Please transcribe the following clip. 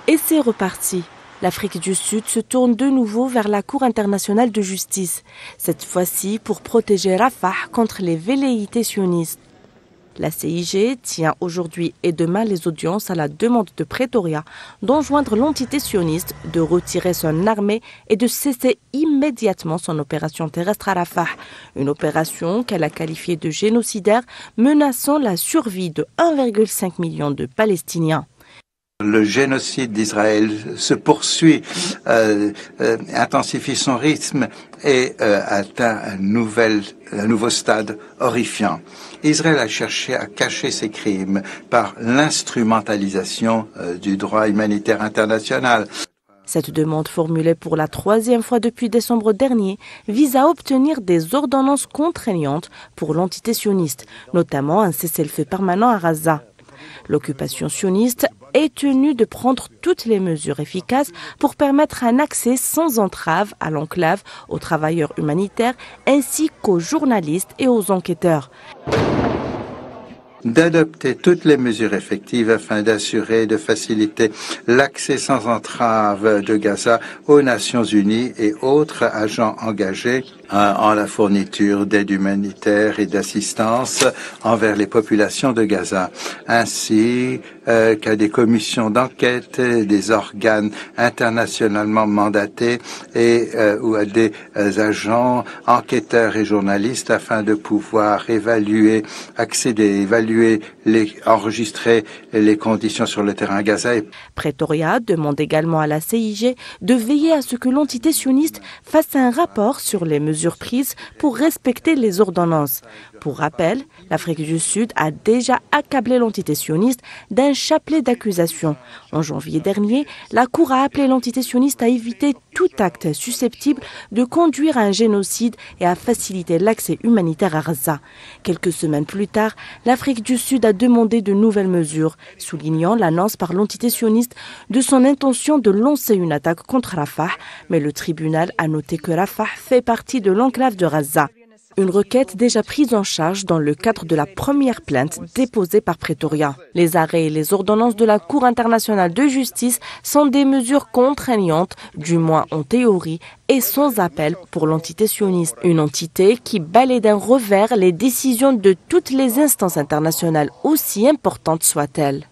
Et c'est reparti. L'Afrique du Sud se tourne de nouveau vers la Cour internationale de justice, cette fois-ci pour protéger Rafah contre les velléités sionistes. La CIG tient aujourd'hui et demain les audiences à la demande de Pretoria d'enjoindre l'entité sioniste de retirer son armée et de cesser immédiatement son opération terrestre à Rafah, une opération qu'elle a qualifiée de génocidaire menaçant la survie de 1,5 million de Palestiniens. Le génocide d'Israël se poursuit, intensifie son rythme et atteint un nouveau stade horrifiant. Israël a cherché à cacher ses crimes par l'instrumentalisation du droit humanitaire international. Cette demande formulée pour la 3e fois depuis décembre dernier vise à obtenir des ordonnances contraignantes pour l'entité sioniste, notamment un cessez-le-feu permanent à Gaza. L'occupation sioniste est tenue de prendre toutes les mesures efficaces pour permettre un accès sans entrave à l'enclave aux travailleurs humanitaires ainsi qu'aux journalistes et aux enquêteurs. D'adopter toutes les mesures effectives afin d'assurer et de faciliter l'accès sans entrave de Gaza aux Nations Unies et autres agents engagés en la fourniture d'aide humanitaire et d'assistance envers les populations de Gaza, ainsi qu'à des commissions d'enquête, des organes internationalement mandatés ou à des agents enquêteurs et journalistes afin de pouvoir enregistrer les conditions sur le terrain à Gaza. Pretoria demande également à la CIG de veiller à ce que l'entité sioniste fasse un rapport sur les mesures prises pour respecter les ordonnances. Pour rappel, l'Afrique du Sud a déjà accablé l'entité sioniste d'un chapelet d'accusations. En janvier dernier, la Cour a appelé l'entité sioniste à éviter tout acte susceptible de conduire à un génocide et à faciliter l'accès humanitaire à Gaza. Quelques semaines plus tard, l'Afrique du Sud a demandé de nouvelles mesures, soulignant l'annonce par l'entité sioniste de son intention de lancer une attaque contre Rafah, mais le tribunal a noté que Rafah fait partie de l'enclave de Gaza. Une requête déjà prise en charge dans le cadre de la première plainte déposée par Pretoria. Les arrêts et les ordonnances de la Cour internationale de justice sont des mesures contraignantes, du moins en théorie, et sans appel pour l'entité sioniste. Une entité qui balaie d'un revers les décisions de toutes les instances internationales, aussi importantes soient-elles.